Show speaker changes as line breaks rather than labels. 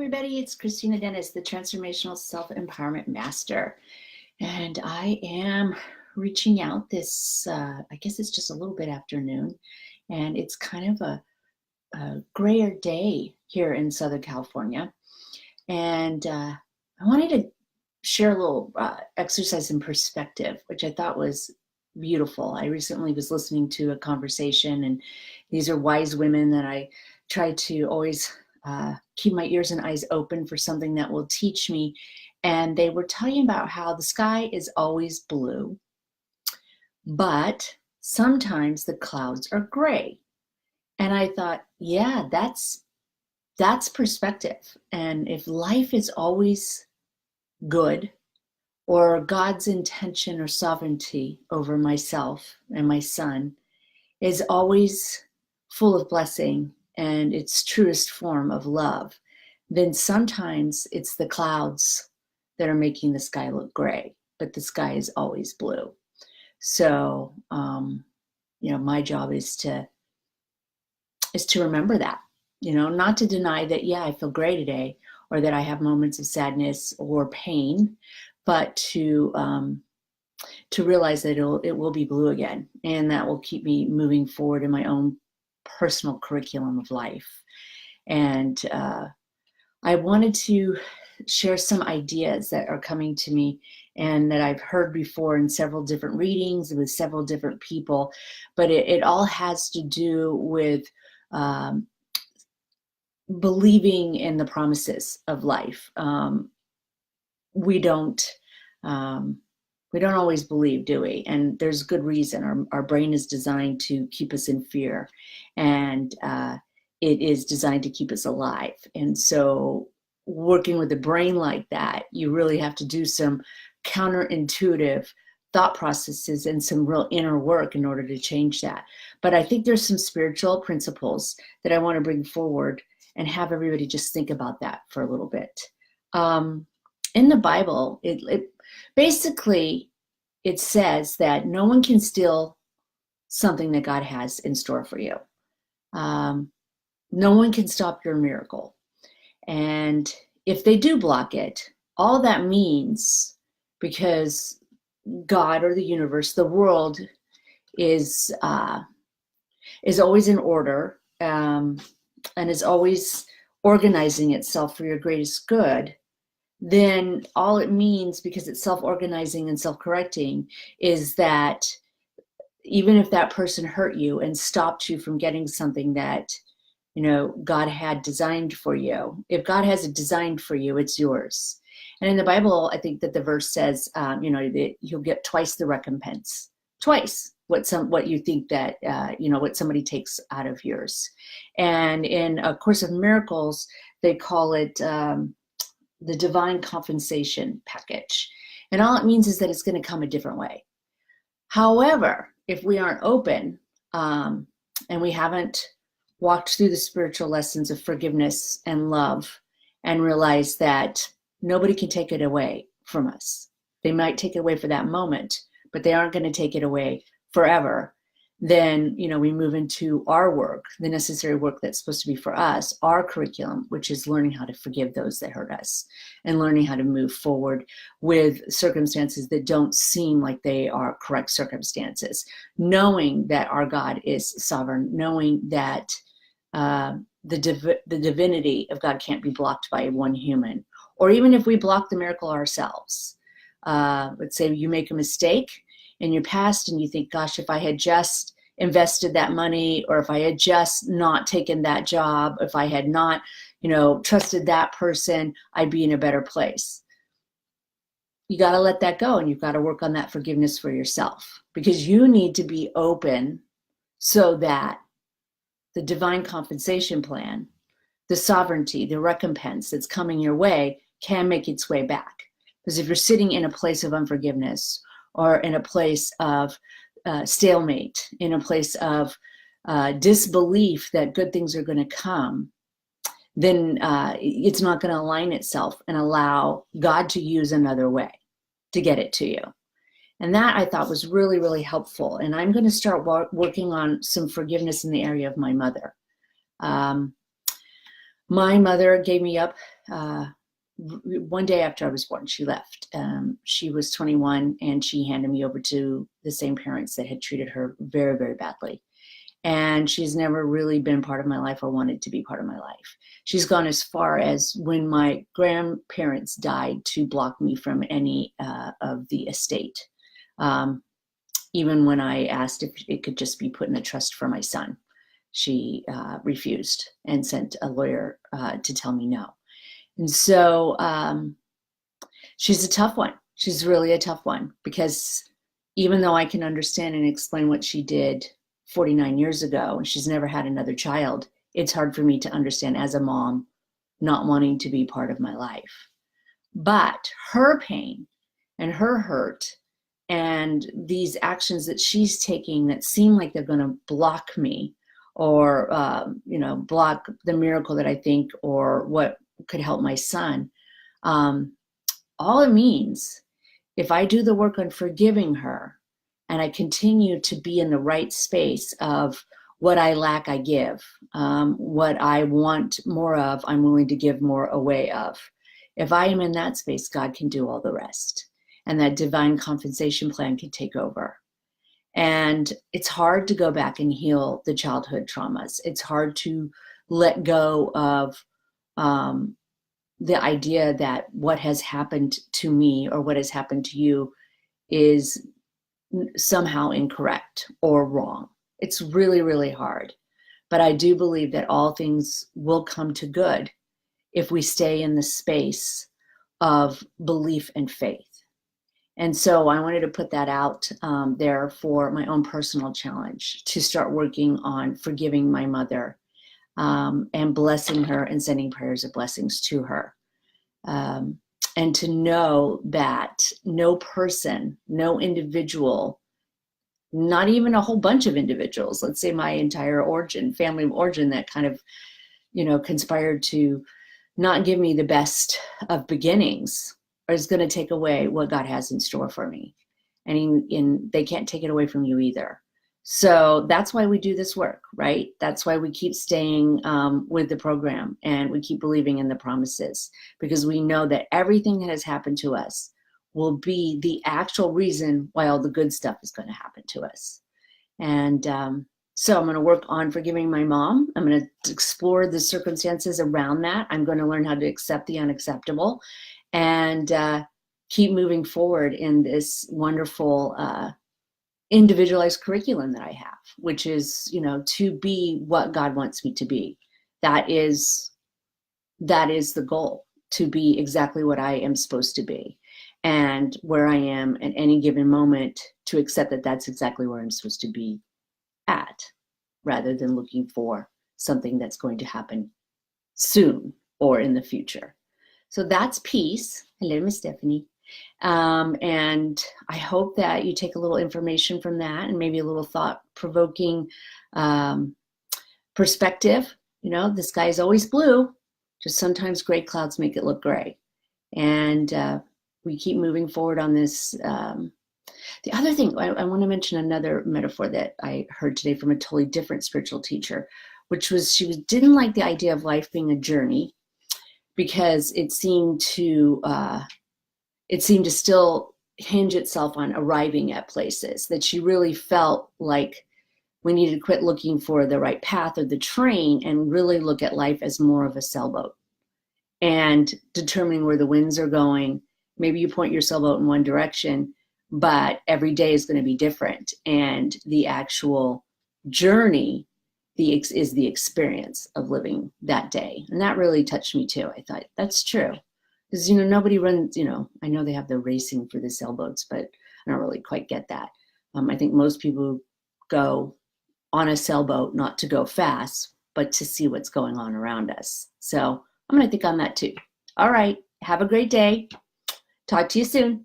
everybody, it's Kristina Dennis, the Transformational Self-Empowerment Master. And I am reaching out this, I guess it's just a little bit afternoon, and it's kind of a grayer day here in Southern California. And I wanted to share a little exercise in perspective, which I thought was beautiful. I recently was listening to a conversation, and these are wise women that I try to always keep my ears and eyes open for something that will teach me. And they were talking about how the sky is always blue, but sometimes the clouds are gray. And I thought, yeah, that's perspective. And if life is always good, or God's intention or sovereignty over myself and my son is always full of blessing and its truest form of love, then sometimes it's the clouds that are making the sky look gray, but the sky is always blue. So, my job is to remember that, not to deny that, yeah, I feel great today, or that I have moments of sadness or pain, but to realize that it will be blue again, and that will keep me moving forward in my own personal curriculum of life. And I wanted to share some ideas that are coming to me and that I've heard before in several different readings with several different people, but it all has to do with believing in the promises of life. We don't always believe, do we? And there's good reason. Our brain is designed to keep us in fear, and it is designed to keep us alive. And so working with the brain like that, you really have to do some counterintuitive thought processes and some real inner work in order to change that. But I think there's some spiritual principles that I want to bring forward and have everybody just think about that for a little bit. In the Bible, it basically, it says that no one can steal something that God has in store for you. No one can stop your miracle. And if they do block it, all that means, because God or the universe, the world is always in order, and is always organizing itself for your greatest good, then all it means, because it's self-organizing and self-correcting, is that even if that person hurt you and stopped you from getting something that, God had designed for you, if God has it designed for you, it's yours. And in the Bible, I think that the verse says, that you'll get twice the recompense, twice what you think that, what somebody takes out of yours. And in A Course in Miracles, they call it the divine compensation package. And all it means is that it's going to come a different way. However, if we aren't open, and we haven't walked through the spiritual lessons of forgiveness and love and realized that nobody can take it away from us. They might take it away for that moment, but they aren't going to take it away forever. Then, we move into our work, the necessary work that's supposed to be for us, our curriculum, which is learning how to forgive those that hurt us and learning how to move forward with circumstances that don't seem like they are correct circumstances, knowing that our God is sovereign, knowing that the divinity of God can't be blocked by one human, or even if we block the miracle ourselves. Let's say you make a mistake in your past and you think, gosh, if I had just invested that money, or if I had just not taken that job, if I had not, trusted that person, I'd be in a better place. You got to let that go, and you've got to work on that forgiveness for yourself, because you need to be open so that the divine compensation plan, the sovereignty, the recompense that's coming your way can make its way back. Because if you're sitting in a place of unforgiveness, or in a place of stalemate, in a place of disbelief that good things are going to come, then it's not going to align itself and allow God to use another way to get it to you. And that I thought was really, really helpful. And I'm going to start working on some forgiveness in the area of my mother. My mother gave me up one day after I was born. She left. She was 21 and she handed me over to the same parents that had treated her very, very badly. And she's never really been part of my life or wanted to be part of my life. She's gone as far as when my grandparents died to block me from any of the estate. Even when I asked if it could just be put in a trust for my son, she refused and sent a lawyer to tell me no. And so she's a tough one. She's really a tough one, because even though I can understand and explain what she did 49 years ago, and she's never had another child, it's hard for me to understand as a mom not wanting to be part of my life. But her pain and her hurt and these actions that she's taking that seem like they're going to block me, or block the miracle that I think, or what could help my son, all it means, if I do the work on forgiving her and I continue to be in the right space of what I lack, I give. What I want more of, I'm willing to give more away of. If I am in that space, God can do all the rest. And that divine compensation plan can take over. And it's hard to go back and heal the childhood traumas. It's hard to let go of the idea that what has happened to me or what has happened to you is somehow incorrect or wrong. It's really, really hard. But I do believe that all things will come to good if we stay in the space of belief and faith. And so I wanted to put that out there for my own personal challenge, to start working on forgiving my mother and blessing her and sending prayers of blessings to her. And to know that no person, no individual, not even a whole bunch of individuals, let's say my entire origin, family of origin, that kind of, conspired to not give me the best of beginnings, is going to take away what God has in store for me. And they can't take it away from you either. So that's why we do this work, right? That's why we keep staying with the program, and we keep believing in the promises, because we know that everything that has happened to us will be the actual reason why all the good stuff is going to happen to us. And so I'm going to work on forgiving my mom. I'm going to explore the circumstances around that. I'm going to learn how to accept the unacceptable, and keep moving forward in this wonderful individualized curriculum that I have, which is, to be what God wants me to be. That is the goal, to be exactly what I am supposed to be, and where I am at any given moment, to accept that that's exactly where I'm supposed to be at, rather than looking for something that's going to happen soon or in the future. So that's peace. Hello, Miss Stephanie. And I hope that you take a little information from that, and maybe a little thought-provoking perspective. The sky is always blue, just sometimes gray clouds make it look gray. And we keep moving forward on this. The other thing, I want to mention another metaphor that I heard today from a totally different spiritual teacher, which was, she didn't like the idea of life being a journey, because it seemed to still hinge itself on arriving at places, that she really felt like we needed to quit looking for the right path or the train, and really look at life as more of a sailboat, and determining where the winds are going. Maybe you point your sailboat in one direction, but every day is going to be different. And the actual journey is the experience of living that day. And that really touched me too. I thought, that's true. Because, nobody runs, I know they have the racing for the sailboats, but I don't really quite get that. I think most people go on a sailboat not to go fast, but to see what's going on around us. So I'm going to think on that too. All right. Have a great day. Talk to you soon.